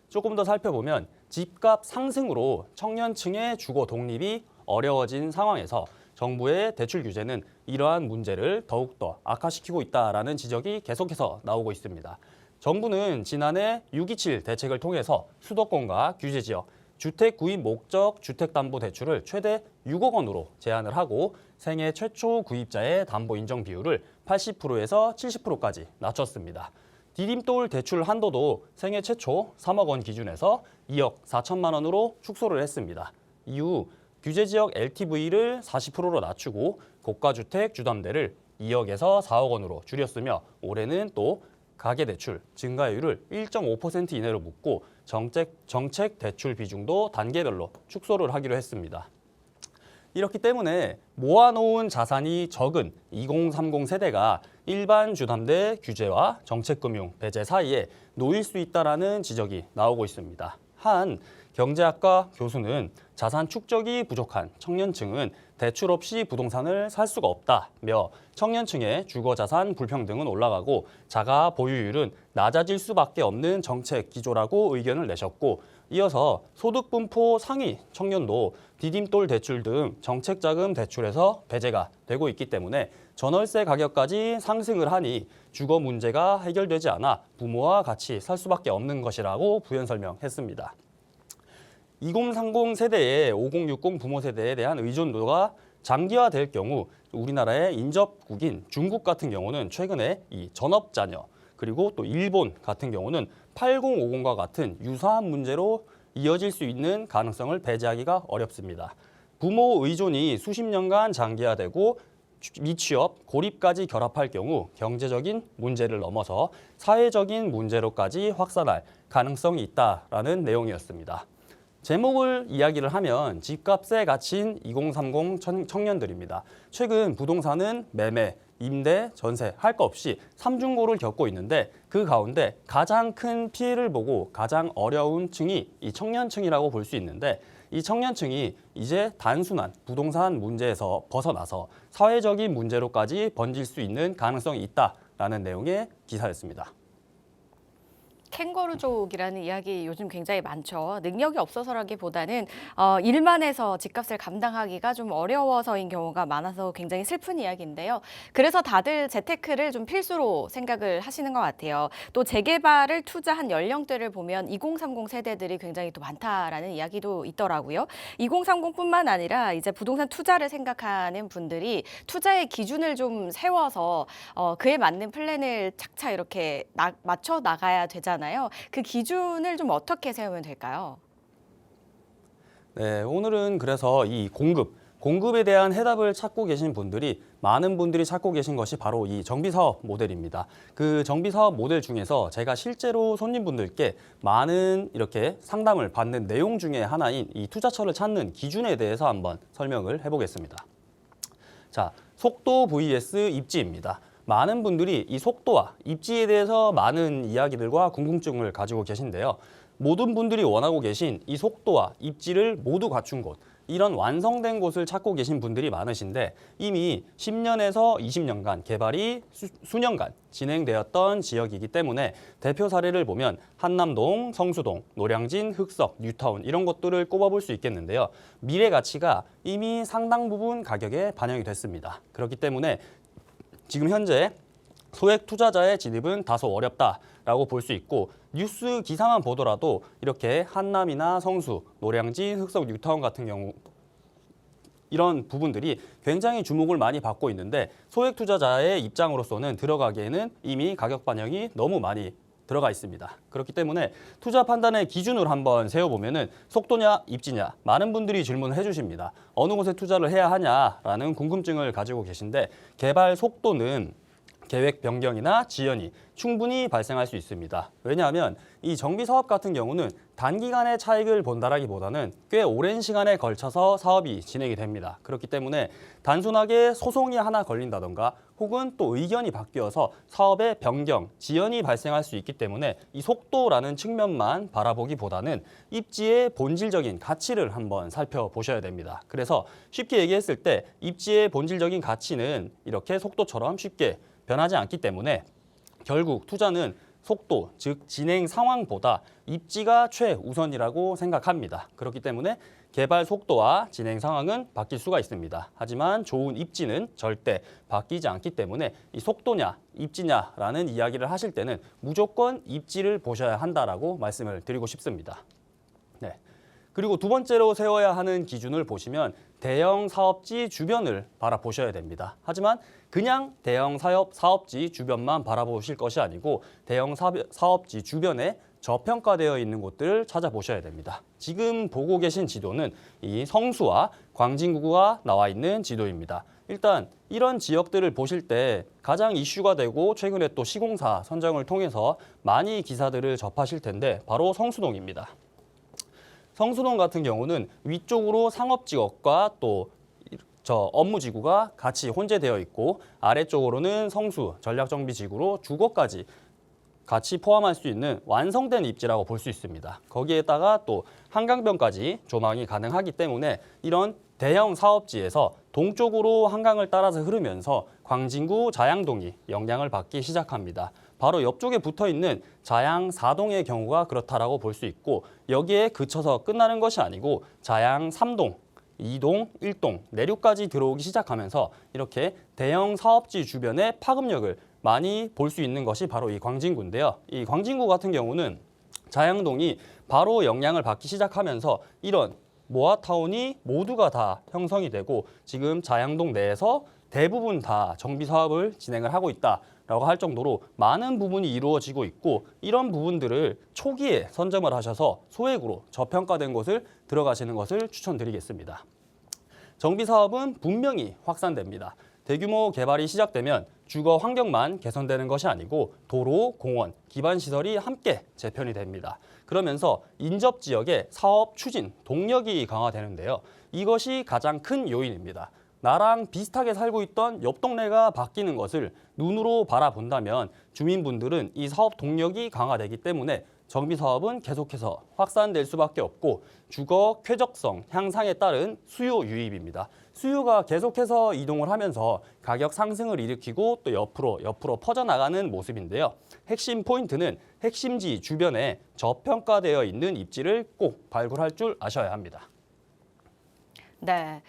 조금 더 살펴보면 집값 상승으로 청년층의 주거 독립이 어려워진 상황에서 정부의 대출 규제는 이러한 문제를 더욱더 악화시키고 있다라는 지적이 계속해서 나오고 있습니다. 정부는 지난해 6.27 대책을 통해서 수도권과 규제 지역, 주택 구입 목적 주택담보대출을 최대 6억 원으로 제한을 하고 생애 최초 구입자의 담보 인정 비율을 80%에서 70%까지 낮췄습니다. 디딤돌 대출 한도도 생애 최초 3억 원 기준에서 2억 4천만 원으로 축소를 했습니다. 이후 규제지역 LTV를 40%로 낮추고 고가주택 주담대를 2억에서 4억 원으로 줄였으며 올해는 또 가계대출 증가율을 1.5% 이내로 묶고 정책 대출 비중도 단계별로 축소를 하기로 했습니다. 이렇기 때문에 모아놓은 자산이 적은 2030 세대가 일반 주담대 규제와 정책금융 배제 사이에 놓일 수 있다는 지적이 나오고 있습니다. 한 경제학과 교수는 자산 축적이 부족한 청년층은 대출 없이 부동산을 살 수가 없다며 청년층의 주거자산 불평등은 올라가고 자가 보유율은 낮아질 수밖에 없는 정책 기조라고 의견을 내셨고 이어서 소득분포 상위 청년도 디딤돌 대출 등 정책자금 대출에서 배제가 되고 있기 때문에 전월세 가격까지 상승을 하니 주거 문제가 해결되지 않아 부모와 같이 살 수밖에 없는 것이라고 부연 설명했습니다. 2030 세대의 5060 부모 세대에 대한 의존도가 장기화될 경우 우리나라의 인접국인 중국 같은 경우는 최근에 이 전업자녀 그리고 또 일본 같은 경우는 8050과 같은 유사한 문제로 이어질 수 있는 가능성을 배제하기가 어렵습니다. 부모 의존이 수십 년간 장기화되고 미취업, 고립까지 결합할 경우 경제적인 문제를 넘어서 사회적인 문제로까지 확산할 가능성이 있다라는 내용이었습니다. 제목을 이야기를 하면 집값에 갇힌 2030 청년들입니다. 최근 부동산은 매매, 임대, 전세 할 거 없이 삼중고를 겪고 있는데 그 가운데 가장 큰 피해를 보고 가장 어려운 층이 이 청년층이라고 볼 수 있는데 이 청년층이 이제 단순한 부동산 문제에서 벗어나서 사회적인 문제로까지 번질 수 있는 가능성이 있다라는 내용의 기사였습니다. 캥거루족이라는 이야기 요즘 굉장히 많죠. 능력이 없어서라기보다는 일만 해서 집값을 감당하기가 좀 어려워서인 경우가 많아서 굉장히 슬픈 이야기인데요. 그래서 다들 재테크를 좀 필수로 생각을 하시는 것 같아요. 또 재개발을 투자한 연령대를 보면 2030 세대들이 굉장히 또 많다라는 이야기도 있더라고요. 2030뿐만 아니라 이제 부동산 투자를 생각하는 분들이 투자의 기준을 좀 세워서 그에 맞는 플랜을 착착 이렇게 맞춰 나가야 되잖아요. 그 기준을 좀 어떻게 세우면 될까요? 네, 오늘은 그래서 이 공급에 대한 해답을 찾고 계신 분들이 많은 분들이 찾고 계신 것이 바로 이 정비사업 모델입니다. 그 정비사업 모델 중에서 제가 실제로 손님분들께 많은 이렇게 상담을 받는 내용 중에 하나인 이 투자처를 찾는 기준에 대해서 한번 설명을 해보겠습니다. 자, 속도 vs 입지입니다. 많은 분들이 이 속도와 입지에 대해서 많은 이야기들과 궁금증을 가지고 계신데요. 모든 분들이 원하고 계신 이 속도와 입지를 모두 갖춘 곳, 이런 완성된 곳을 찾고 계신 분들이 많으신데 이미 10년에서 20년간 개발이 수년간 진행되었던 지역이기 때문에 대표 사례를 보면 한남동, 성수동, 노량진, 흑석, 뉴타운 이런 것들을 꼽아볼 수 있겠는데요. 미래 가치가 이미 상당 부분 가격에 반영이 됐습니다. 그렇기 때문에 지금 현재 소액 투자자의 진입은 다소 어렵다라고 볼 수 있고 뉴스 기사만 보더라도 이렇게 한남이나 성수, 노량진, 흑석, 뉴타운 같은 경우 이런 부분들이 굉장히 주목을 많이 받고 있는데 소액 투자자의 입장으로서는 들어가기에는 이미 가격 반영이 너무 많이 들어가 있습니다. 그렇기 때문에 투자 판단의 기준을 한번 세워보면은 속도냐 입지냐 많은 분들이 질문을 해주십니다. 어느 곳에 투자를 해야 하냐라는 궁금증을 가지고 계신데 개발 속도는 계획 변경이나 지연이 충분히 발생할 수 있습니다. 왜냐하면 이 정비 사업 같은 경우는 단기간의 차익을 본다라기보다는 꽤 오랜 시간에 걸쳐서 사업이 진행이 됩니다. 그렇기 때문에 단순하게 소송이 하나 걸린다던가 혹은 또 의견이 바뀌어서 사업의 변경, 지연이 발생할 수 있기 때문에 이 속도라는 측면만 바라보기보다는 입지의 본질적인 가치를 한번 살펴보셔야 됩니다. 그래서 쉽게 얘기했을 때 입지의 본질적인 가치는 이렇게 속도처럼 쉽게 변하지 않기 때문에 결국 투자는 속도, 즉 진행 상황보다 입지가 최우선이라고 생각합니다. 그렇기 때문에 개발 속도와 진행 상황은 바뀔 수가 있습니다. 하지만 좋은 입지는 절대 바뀌지 않기 때문에 이 속도냐, 입지냐라는 이야기를 하실 때는 무조건 입지를 보셔야 한다라고 말씀을 드리고 싶습니다. 네. 그리고 두 번째로 세워야 하는 기준을 보시면 대형 사업지 주변을 바라보셔야 됩니다. 하지만 그냥 대형 사업지 주변만 바라보실 것이 아니고 대형 사업지 주변에 저평가되어 있는 곳들을 찾아보셔야 됩니다. 지금 보고 계신 지도는 이 성수와 광진구가 나와 있는 지도입니다. 일단 이런 지역들을 보실 때 가장 이슈가 되고 최근에 또 시공사 선정을 통해서 많이 기사들을 접하실 텐데 바로 성수동입니다. 성수동 같은 경우는 위쪽으로 상업지역과 또 업무지구가 같이 혼재되어 있고 아래쪽으로는 성수, 전략정비지구로 주거까지 같이 포함할 수 있는 완성된 입지라고 볼 수 있습니다. 거기에다가 또 한강변까지 조망이 가능하기 때문에 이런 대형 사업지에서 동쪽으로 한강을 따라서 흐르면서 광진구 자양동이 영향을 받기 시작합니다. 바로 옆쪽에 붙어 있는 자양 4동의 경우가 그렇다라고 볼 수 있고 여기에 그쳐서 끝나는 것이 아니고 자양 3동, 2동, 1동, 내륙까지 들어오기 시작하면서 이렇게 대형 사업지 주변의 파급력을 많이 볼 수 있는 것이 바로 이 광진구인데요. 이 광진구 같은 경우는 자양동이 바로 영향을 받기 시작하면서 이런 모아타운이 모두가 다 형성이 되고 지금 자양동 내에서 대부분 다 정비 사업을 진행을 하고 있다라고 할 정도로 많은 부분이 이루어지고 있고 이런 부분들을 초기에 선점을 하셔서 소액으로 저평가된 곳을 들어가시는 것을 추천드리겠습니다. 정비 사업은 분명히 확산됩니다. 대규모 개발이 시작되면 주거 환경만 개선되는 것이 아니고 도로, 공원, 기반시설이 함께 재편이 됩니다. 그러면서 인접 지역의 사업 추진, 동력이 강화되는데요. 이것이 가장 큰 요인입니다. 나랑 비슷하게 살고 있던 옆 동네가 바뀌는 것을 눈으로 바라본다면 주민분들은 이 사업 동력이 강화되기 때문에 정비 사업은 계속해서 확산될 수밖에 없고 주거 쾌적성 향상에 따른 수요 유입입니다. 수요가 계속해서 이동을 하면서 가격 상승을 일으키고 또 옆으로 퍼져나가는 모습인데요. 핵심 포인트는 핵심지 주변에 저평가되어 있는 입지를 꼭 발굴할 줄 아셔야 합니다. 네.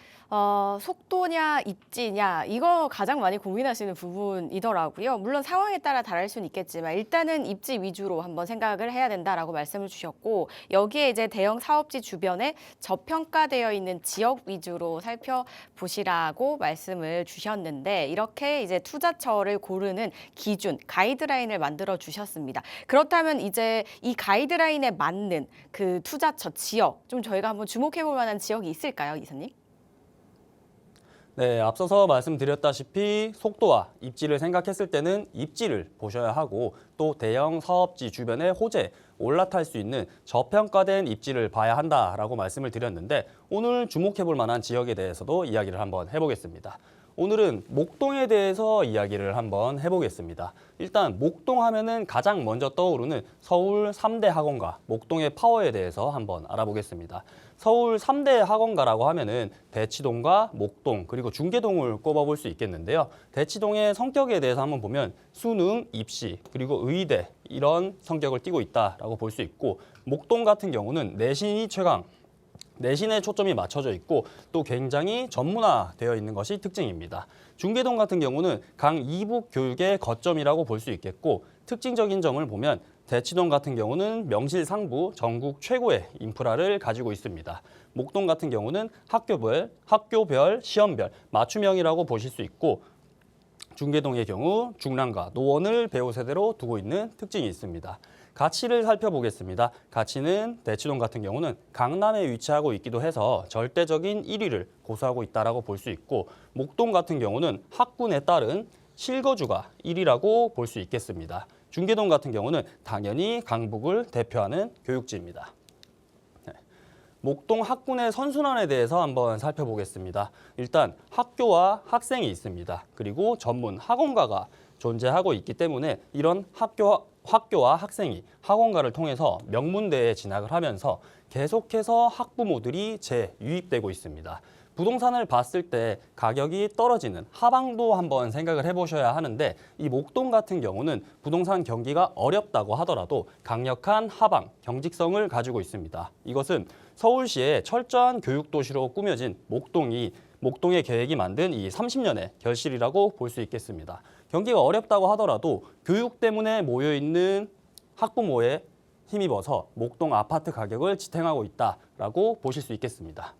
속도냐 입지냐 이거 가장 많이 고민하시는 부분이더라고요. 물론 상황에 따라 다를 수는 있겠지만 일단은 입지 위주로 한번 생각을 해야 된다라고 말씀을 주셨고 여기에 이제 대형 사업지 주변에 저평가되어 있는 지역 위주로 살펴보시라고 말씀을 주셨는데 이렇게 이제 투자처를 고르는 기준, 가이드라인을 만들어 주셨습니다. 그렇다면 이제 이 가이드라인에 맞는 그 투자처 지역 좀 저희가 한번 주목해 볼 만한 지역이 있을까요, 이사님? 네, 앞서서 말씀드렸다시피 속도와 입지를 생각했을 때는 입지를 보셔야 하고 또 대형 사업지 주변에 호재, 올라탈 수 있는 저평가된 입지를 봐야 한다라고 말씀을 드렸는데 오늘 주목해볼 만한 지역에 대해서도 이야기를 한번 해보겠습니다. 오늘은 목동에 대해서 이야기를 한번 해보겠습니다. 일단 목동 하면은 가장 먼저 떠오르는 서울 3대 학원가, 목동의 파워에 대해서 한번 알아보겠습니다. 서울 3대 학원가라고 하면은 대치동과 목동 그리고 중계동을 꼽아볼 수 있겠는데요. 대치동의 성격에 대해서 한번 보면 수능, 입시 그리고 의대 이런 성격을 띠고 있다라고 볼 수 있고 목동 같은 경우는 내신이 최강, 내신에 초점이 맞춰져 있고 또 굉장히 전문화되어 있는 것이 특징입니다. 중계동 같은 경우는 강이북 교육의 거점이라고 볼 수 있겠고 특징적인 점을 보면 대치동 같은 경우는 명실상부 전국 최고의 인프라를 가지고 있습니다. 목동 같은 경우는 학교별, 시험별, 맞춤형이라고 보실 수 있고 중계동의 경우 중랑과 노원을 배후 세대로 두고 있는 특징이 있습니다. 가치를 살펴보겠습니다. 가치는 대치동 같은 경우는 강남에 위치하고 있기도 해서 절대적인 1위를 고수하고 있다고 볼 수 있고 목동 같은 경우는 학군에 따른 실거주가 1위라고 볼 수 있겠습니다. 중계동 같은 경우는 당연히 강북을 대표하는 교육지입니다. 네. 목동 학군의 선순환에 대해서 한번 살펴보겠습니다. 일단 학교와 학생이 있습니다. 그리고 전문 학원가가 존재하고 있기 때문에 이런 학교와 학생이 학원가를 통해서 명문대에 진학을 하면서 계속해서 학부모들이 재유입되고 있습니다. 부동산을 봤을 때 가격이 떨어지는 하방도 한번 생각을 해보셔야 하는데 이 목동 같은 경우는 부동산 경기가 어렵다고 하더라도 강력한 하방, 경직성을 가지고 있습니다. 이것은 서울시의 철저한 교육도시로 꾸며진 목동의 계획이 만든 이 30년의 결실이라고 볼 수 있겠습니다. 경기가 어렵다고 하더라도 교육 때문에 모여있는 학부모에 힘입어서 목동 아파트 가격을 지탱하고 있다라고 보실 수 있겠습니다.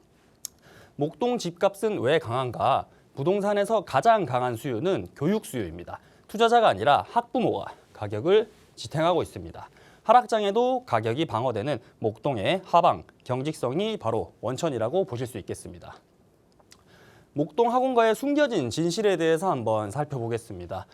목동 집값은 왜 강한가? 부동산에서 가장 강한 수요는 교육 수요입니다. 투자자가 아니라 학부모가 가격을 지탱하고 있습니다. 하락장에도 가격이 방어되는 목동의 하방, 경직성이 바로 원천이라고 보실 수 있겠습니다. 목동 학원가의 숨겨진 진실에 대해서 한번 살펴보겠습니다.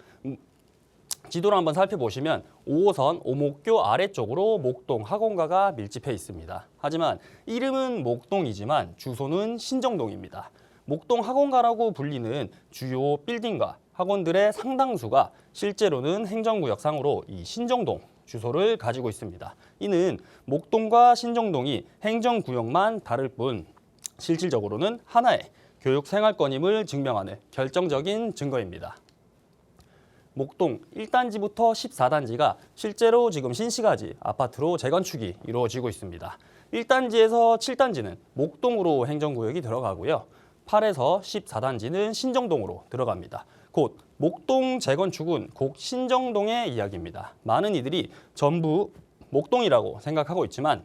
지도를 한번 살펴보시면 5호선 오목교 아래쪽으로 목동 학원가가 밀집해 있습니다. 하지만 이름은 목동이지만 주소는 신정동입니다. 목동 학원가라고 불리는 주요 빌딩과 학원들의 상당수가 실제로는 행정구역상으로 이 신정동 주소를 가지고 있습니다. 이는 목동과 신정동이 행정구역만 다를 뿐 실질적으로는 하나의 교육생활권임을 증명하는 결정적인 증거입니다. 목동 1단지부터 14단지가 실제로 지금 신시가지 아파트로 재건축이 이루어지고 있습니다. 1단지에서 7단지는 목동으로 행정구역이 들어가고요. 8에서 14단지는 신정동으로 들어갑니다. 곧 목동 재건축은 곧 신정동의 이야기입니다. 많은 이들이 전부 목동이라고 생각하고 있지만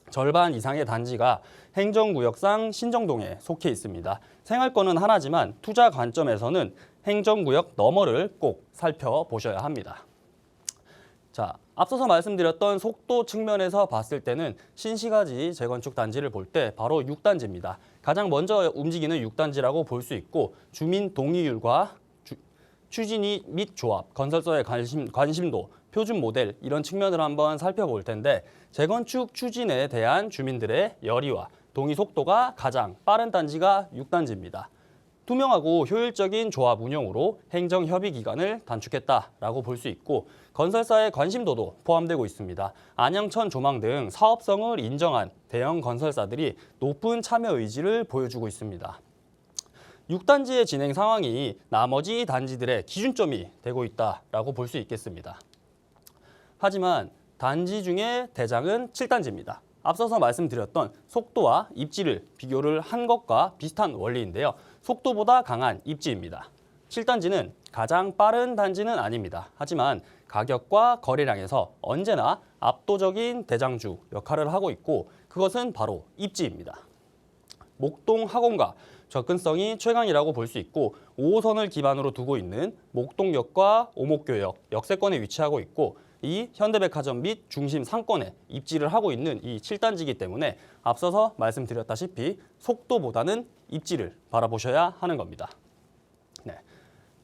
절반 이상의 단지가 행정구역상 신정동에 속해 있습니다. 생활권은 하나지만 투자 관점에서는 행정구역 너머를 꼭 살펴보셔야 합니다. 자, 앞서서 말씀드렸던 속도 측면에서 봤을 때는 신시가지 재건축 단지를 볼 때 바로 6단지입니다. 가장 먼저 움직이는 6단지라고 볼 수 있고 주민 동의율과 추진위 및 조합, 건설사의 관심도, 표준 모델 이런 측면을 한번 살펴볼 텐데 재건축 추진에 대한 주민들의 열의와 동의 속도가 가장 빠른 단지가 6단지입니다. 투명하고 효율적인 조합 운영으로 행정협의 기간을 단축했다라고 볼 수 있고 건설사의 관심도도 포함되고 있습니다. 안양천 조망 등 사업성을 인정한 대형 건설사들이 높은 참여 의지를 보여주고 있습니다. 6단지의 진행 상황이 나머지 단지들의 기준점이 되고 있다라고 볼 수 있겠습니다. 하지만 단지 중에 대장은 7단지입니다. 앞서서 말씀드렸던 속도와 입지를 비교를 한 것과 비슷한 원리인데요. 속도보다 강한 입지입니다. 7단지는 가장 빠른 단지는 아닙니다. 하지만 가격과 거래량에서 언제나 압도적인 대장주 역할을 하고 있고 그것은 바로 입지입니다. 목동 학원가 접근성이 최강이라고 볼 수 있고 5호선을 기반으로 두고 있는 목동역과 오목교역 역세권에 위치하고 있고 이 현대백화점 및 중심 상권에 입지를 하고 있는 이 7단지이기 때문에 앞서서 말씀드렸다시피 속도보다는 입지를 바라보셔야 하는 겁니다. 네.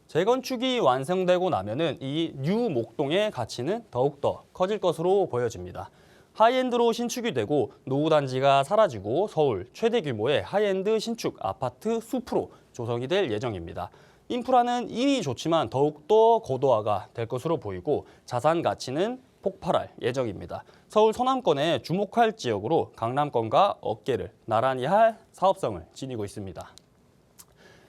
재건축이 완성되고 나면은 이 뉴 목동의 가치는 더욱더 커질 것으로 보여집니다. 하이엔드로 신축이 되고 노후 단지가 사라지고 서울 최대 규모의 하이엔드 신축 아파트 숲으로 조성이 될 예정입니다. 인프라는 이미 좋지만 더욱더 고도화가 될 것으로 보이고 자산 가치는 폭발할 예정입니다. 서울 서남권에 주목할 지역으로 강남권과 어깨를 나란히 할 사업성을 지니고 있습니다.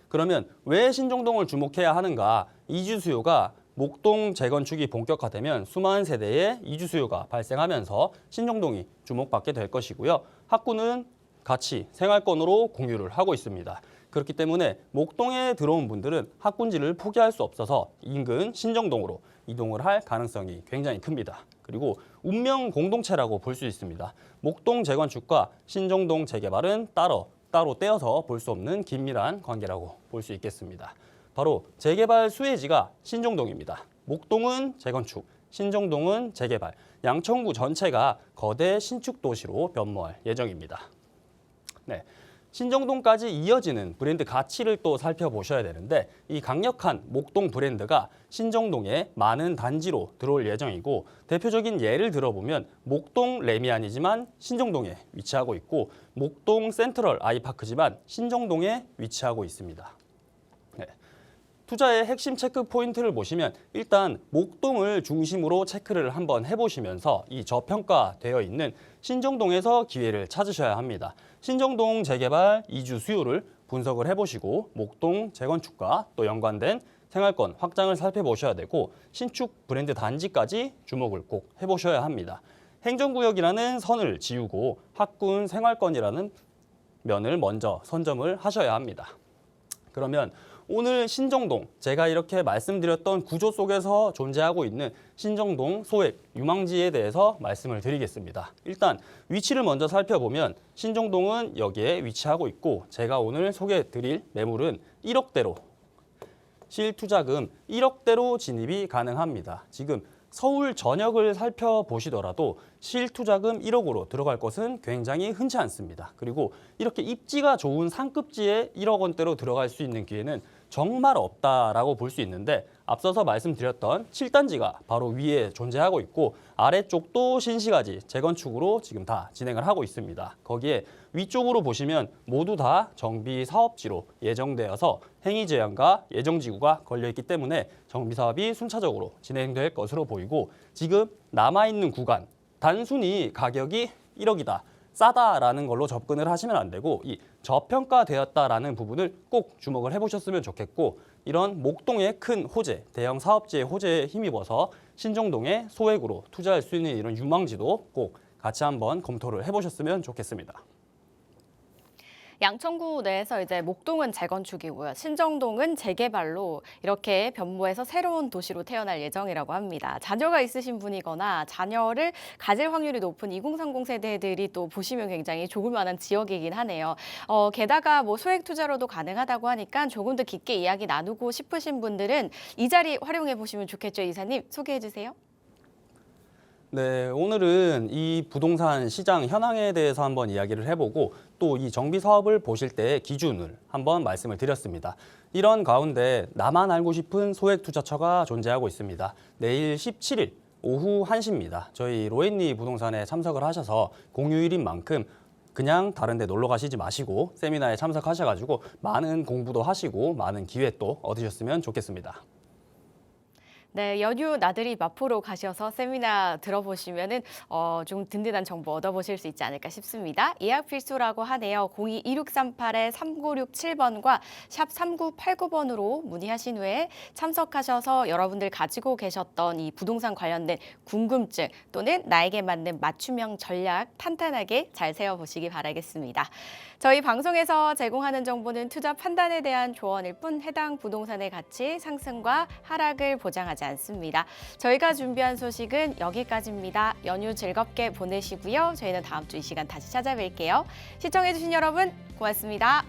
그러면 왜 신정동을 주목해야 하는가? 이주 수요가 목동 재건축이 본격화되면 수많은 세대의 이주 수요가 발생하면서 신정동이 주목받게 될 것이고요. 학구는 같이 생활권으로 공유를 하고 있습니다. 그렇기 때문에 목동에 들어온 분들은 학군지를 포기할 수 없어서 인근 신정동으로 이동을 할 가능성이 굉장히 큽니다. 그리고 운명 공동체라고 볼 수 있습니다. 목동 재건축과 신정동 재개발은 따로 떼어서 볼 수 없는 긴밀한 관계라고 볼 수 있겠습니다. 바로 재개발 수혜지가 신정동입니다. 목동은 재건축, 신정동은 재개발, 양천구 전체가 거대 신축 도시로 변모할 예정입니다. 네. 신정동까지 이어지는 브랜드 가치를 또 살펴보셔야 되는데 이 강력한 목동 브랜드가 신정동에 많은 단지로 들어올 예정이고 대표적인 예를 들어보면 목동 레미안이지만 신정동에 위치하고 있고 목동 센트럴 아이파크지만 신정동에 위치하고 있습니다. 네. 투자의 핵심 체크 포인트를 보시면 일단 목동을 중심으로 체크를 한번 해보시면서 이 저평가되어 있는 신정동에서 기회를 찾으셔야 합니다. 신정동 재개발 이주 수요를 분석을 해보시고 목동 재건축과 또 연관된 생활권 확장을 살펴보셔야 되고 신축 브랜드 단지까지 주목을 꼭 해보셔야 합니다. 행정구역이라는 선을 지우고 학군 생활권이라는 면을 먼저 선점을 하셔야 합니다. 그러면 오늘 신정동, 제가 이렇게 말씀드렸던 구조 속에서 존재하고 있는 신정동 소액 유망지에 대해서 말씀을 드리겠습니다. 일단 위치를 먼저 살펴보면 신정동은 여기에 위치하고 있고 제가 오늘 소개해드릴 매물은 1억대로 실투자금 1억대로 진입이 가능합니다. 지금 서울 전역을 살펴보시더라도 실투자금 1억으로 들어갈 것은 굉장히 흔치 않습니다. 그리고 이렇게 입지가 좋은 상급지에 1억 원대로 들어갈 수 있는 기회는 정말 없다라고 볼 수 있는데 앞서서 말씀드렸던 7단지가 바로 위에 존재하고 있고 아래쪽도 신시가지 재건축으로 지금 다 진행을 하고 있습니다. 거기에 위쪽으로 보시면 모두 다 정비 사업지로 예정되어서 행위제한과 예정지구가 걸려있기 때문에 정비 사업이 순차적으로 진행될 것으로 보이고 지금 남아있는 구간 단순히 가격이 1억이다. 싸다라는 걸로 접근을 하시면 안 되고 이 저평가되었다라는 부분을 꼭 주목을 해보셨으면 좋겠고 이런 목동의 큰 호재, 대형 사업지의 호재에 힘입어서 신정동의 소액으로 투자할 수 있는 이런 유망지도 꼭 같이 한번 검토를 해보셨으면 좋겠습니다. 양천구 내에서 이제 목동은 재건축이고요. 신정동은 재개발로 이렇게 변모해서 새로운 도시로 태어날 예정이라고 합니다. 자녀가 있으신 분이거나 자녀를 가질 확률이 높은 2030 세대들이 또 보시면 굉장히 조글만한 지역이긴 하네요. 게다가 뭐 소액 투자로도 가능하다고 하니까 조금 더 깊게 이야기 나누고 싶으신 분들은 이 자리 활용해 보시면 좋겠죠. 이사님 소개해 주세요. 네, 오늘은 이 부동산 시장 현황에 대해서 한번 이야기를 해보고 또 이 정비 사업을 보실 때의 기준을 한번 말씀을 드렸습니다. 이런 가운데 나만 알고 싶은 소액 투자처가 존재하고 있습니다. 내일 17일 오후 1시입니다. 저희 로엔리 부동산에 참석을 하셔서 공휴일인 만큼 그냥 다른 데 놀러 가시지 마시고 세미나에 참석하셔가지고 많은 공부도 하시고 많은 기회 또 얻으셨으면 좋겠습니다. 네, 연휴 나들이 마포로 가셔서 세미나 들어보시면은 좀 든든한 정보 얻어보실 수 있지 않을까 싶습니다. 예약 필수라고 하네요. 02-2638-3967번과 샵 3989번으로 문의하신 후에 참석하셔서 여러분들 가지고 계셨던 이 부동산 관련된 궁금증 또는 나에게 맞는 맞춤형 전략 탄탄하게 잘 세워보시기 바라겠습니다. 저희 방송에서 제공하는 정보는 투자 판단에 대한 조언일 뿐 해당 부동산의 가치 상승과 하락을 보장하지 않습니다. 저희가 준비한 소식은 여기까지입니다. 연휴 즐겁게 보내시고요. 저희는 다음 주 이 시간 다시 찾아뵐게요. 시청해주신 여러분 고맙습니다.